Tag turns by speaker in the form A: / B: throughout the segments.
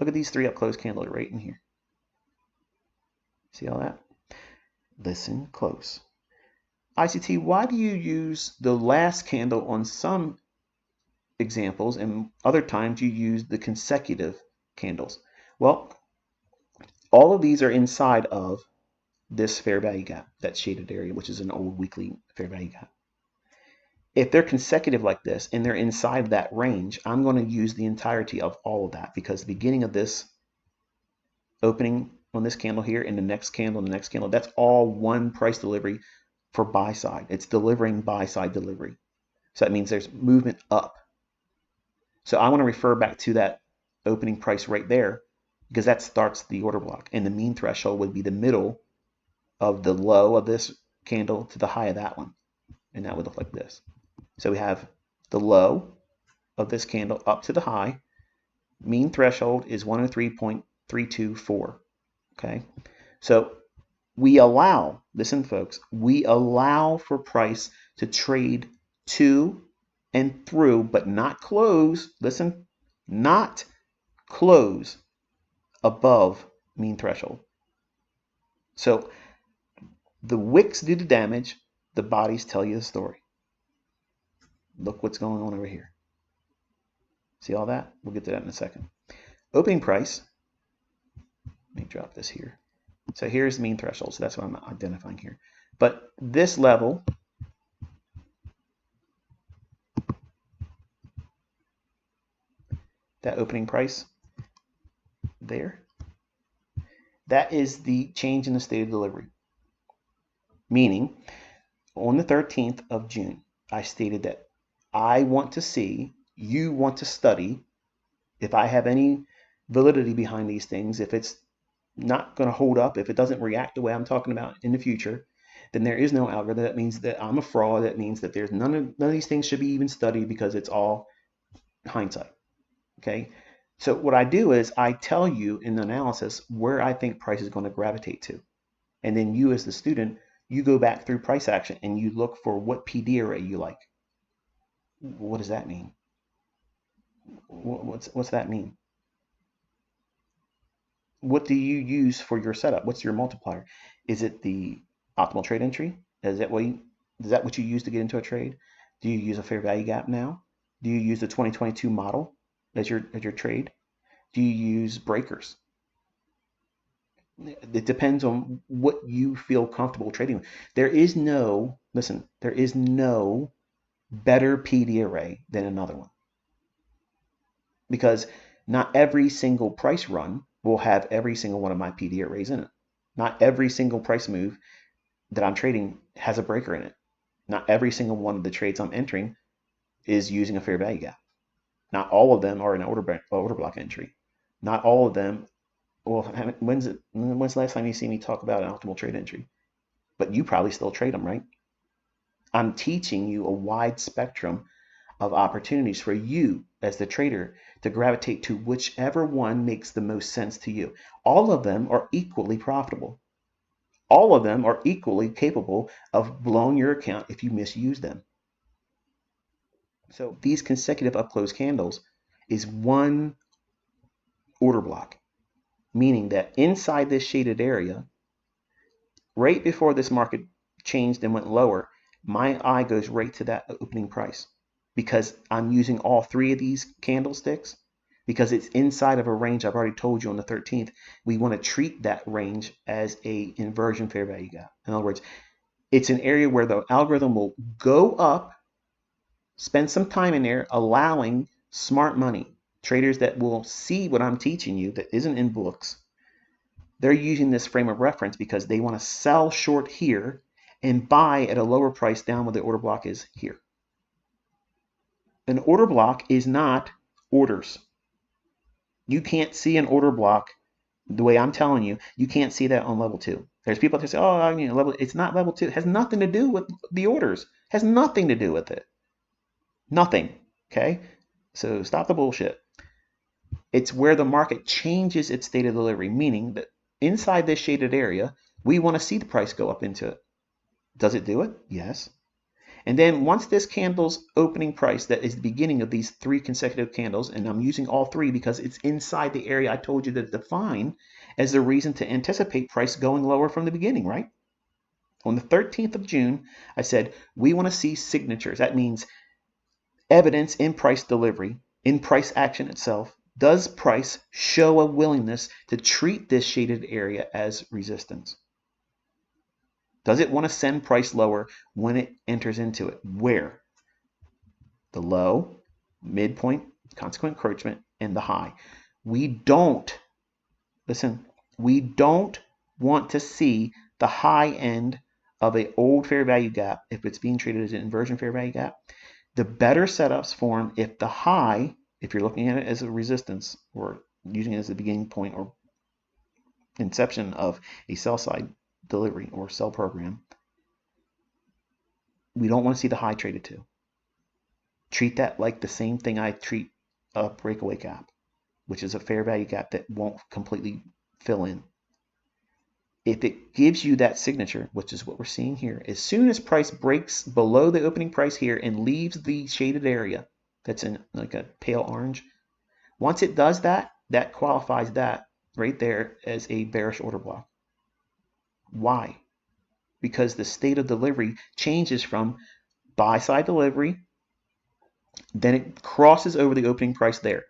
A: Look at these 3 up close candles right in here. See all that? Listen close. ICT, why do you use the last candle on some examples and other times you use the consecutive candles? Well, all of these are inside of this fair value gap, that shaded area, which is an old weekly fair value gap. If they're consecutive like this and they're inside that range, I'm going to use the entirety of all of that, because the beginning of this opening on this candle here and the next candle and the next candle, that's all one price delivery for buy side. It's delivering buy side delivery. So that means there's movement up. So I want to refer back to that opening price right there, because that starts the order block, and the mean threshold would be the middle of the low of this candle to the high of that one, and that would look like this. So we have the low of this candle up to the high. Mean threshold is 103.324. Okay, so we allow, listen folks, we allow for price to trade to and through, but not close, listen, not close above mean threshold. So the wicks do the damage, the bodies tell you the story. Look what's going on over here. See all that? We'll get to that in a second. Opening price, let me drop this here. So here's the mean threshold, so that's what I'm identifying here. But this level, that opening price there, that is the change in the state of delivery. Meaning, on the 13th of June, I stated that I want to see, you want to study, if I have any validity behind these things, if it's not going to hold up, if it doesn't react the way I'm talking about in the future, then there is no algorithm. That means that I'm a fraud. That means that there's none of these things should be even studied, because it's all hindsight. Okay, so what I do is I tell you in the analysis where I think price is going to gravitate to, and then you as the student, you go back through price action and you look for what PD array you like. What does that mean? What's that mean? What do you use for your setup? What's your multiplier? Is it the optimal trade entry? Is that what you use to get into a trade? Do you use a fair value gap now? Do you use the 2022 model as your trade? Do you use breakers? It depends on what you feel comfortable trading with. There is no, listen, there is no better PD array than another one, because not every single price run will have every single one of my PD arrays in it. Not every single price move that I'm trading has a breaker in it. Not every single one of the trades I'm entering is using a fair value gap. Not all of them are an order block entry. Not all of them. Well, when's the last time you see me talk about an optimal trade entry? But you probably still trade them, right? I'm teaching you a wide spectrum of opportunities for you as the trader to gravitate to whichever one makes the most sense to you. All of them are equally profitable. All of them are equally capable of blowing your account if you misuse them. So these consecutive up close candles is one order block, meaning that inside this shaded area, right before this market changed and went lower, my eye goes right to that opening price, because I'm using all 3 of these candlesticks, because it's inside of a range. I've already told you on the 13th, we want to treat that range as a inversion fair value gap. In other words, it's an area where the algorithm will go up, spend some time in there, allowing smart money, traders that will see what I'm teaching you that isn't in books. They're using this frame of reference because they want to sell short here and buy at a lower price down where the order block is here. An order block is not orders. You can't see an order block the way I'm telling you. You can't see that on level 2. There's people that say, oh, level, it's not level 2. It has nothing to do with the orders. It has nothing to do with it. Nothing. Okay? So stop the bullshit. It's where the market changes its state of delivery, meaning that inside this shaded area, we want to see the price go up into it. Does it do it? Yes. And then once this candle's opening price, that is the beginning of these 3 consecutive candles, and I'm using all 3 because it's inside the area I told you to define as the reason to anticipate price going lower from the beginning, right? On the 13th of June, I said, we want to see signatures. That means evidence in price delivery, in price action itself. Does price show a willingness to treat this shaded area as resistance? Does it want to send price lower when it enters into it? Where? The low, midpoint, consequent encroachment, and the high. We don't want to see the high end of an old fair value gap if it's being treated as an inversion fair value gap. The better setups form if the high, if you're looking at it as a resistance or using it as the beginning point or inception of a sell side delivery or sell program, we don't want to see the high traded to. Treat that like the same thing I treat a breakaway gap, which is a fair value gap that won't completely fill in. If it gives you that signature, which is what we're seeing here, as soon as price breaks below the opening price here and leaves the shaded area that's in like a pale orange, once it does that, that qualifies that right there as a bearish order block. Why? Because the state of delivery changes from buy side delivery, then it crosses over the opening price there.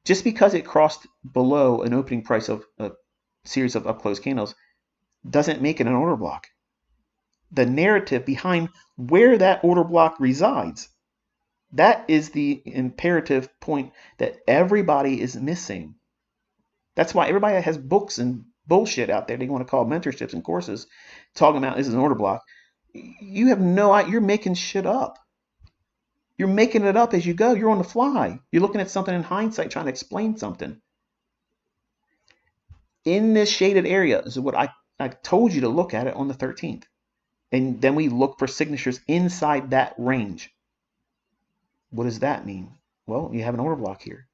A: Just because it crossed below an opening price of a series of up close candles doesn't make it an order block. The narrative behind where that order block resides, that is the imperative point that everybody is missing. That's why everybody that has books and bullshit out there they want to call mentorships and courses talking about this is an order block. You have no idea. You're making shit up. You're making it up as you go. You're on the fly. You're looking at something in hindsight, trying to explain something. In this shaded area is what I told you to look at it on the 13th. And then we look for signatures inside that range. What does that mean? Well, you have an order block here.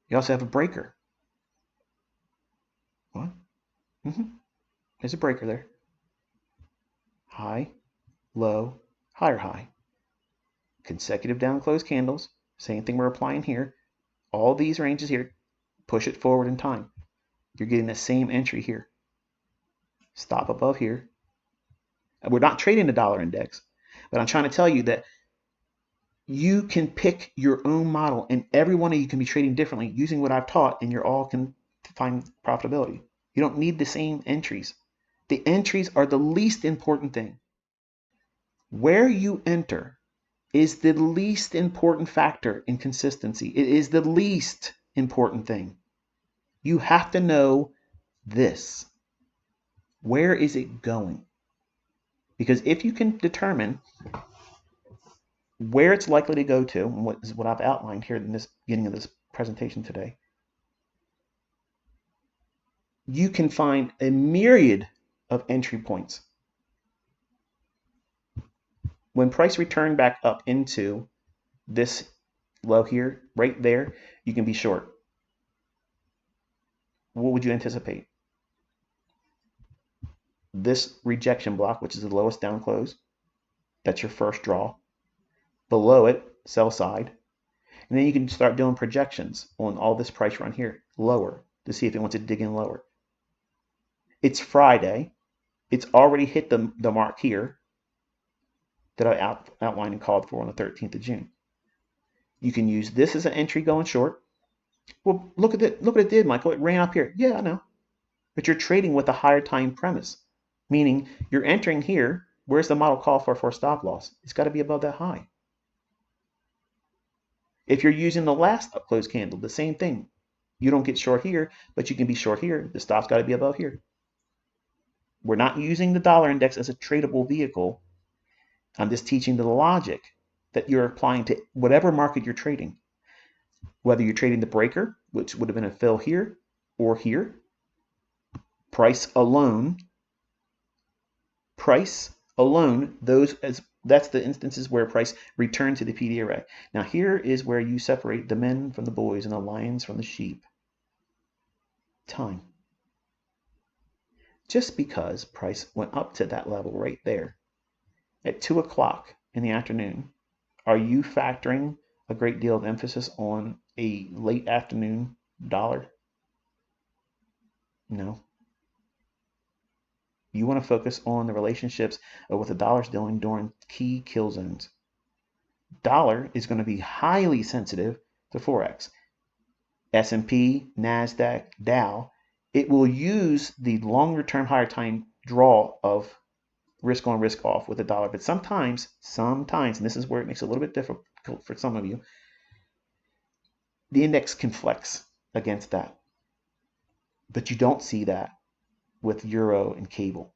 A: You also have a breaker. What? There's a breaker there. High, low, higher high. Consecutive down close candles. Same thing we're applying here. All these ranges here, push it forward in time. You're getting the same entry here. Stop above here. We're not trading the dollar index, but I'm trying to tell you that you can pick your own model, and every one of you can be trading differently using what I've taught, and you're all can find profitability. You don't need the same entries. The entries are the least important thing. Where you enter is the least important factor in consistency. It is the least important thing. You have to know this. Where is it going? Because if you can determine where it's likely to go to, and what is what I've outlined here in this beginning of this presentation today, you can find a myriad of entry points. When price returned back up into this low here, right there, you can be short. What would you anticipate? This rejection block, which is the lowest down close, that's your first draw. Below it, sell side. And then you can start doing projections on all this price run here, lower, to see if it wants to dig in lower. It's Friday. It's already hit the mark here that I outlined and called for on the 13th of June. You can use this as an entry going short. Well, look at it. Look what it did, Michael. It ran up here. Yeah, I know. But you're trading with a higher time premise, meaning you're entering here. Where's the model call for stop loss? It's got to be above that high. If you're using the last up close candle, the same thing. You don't get short here, but you can be short here. The stop's got to be above here. We're not using the dollar index as a tradable vehicle. I'm just teaching the logic that you're applying to whatever market you're trading. Whether you're trading the breaker, which would have been a fill here or here, price alone, that's the instances where price returned to the PD array. Now here is where you separate the men from the boys and the lions from the sheep. Time. Just because price went up to that level right there, at 2 o'clock in the afternoon, are you factoring a great deal of emphasis on a late afternoon dollar? No. You want to focus on the relationships of what the dollar's doing during key kill zones. Dollar is going to be highly sensitive to Forex. S&P, NASDAQ, Dow, it will use the longer term, higher time draw of risk on, risk off with the dollar. But sometimes, and this is where it makes it a little bit difficult for some of you, the index can flex against that. But you don't see that with euro and cable.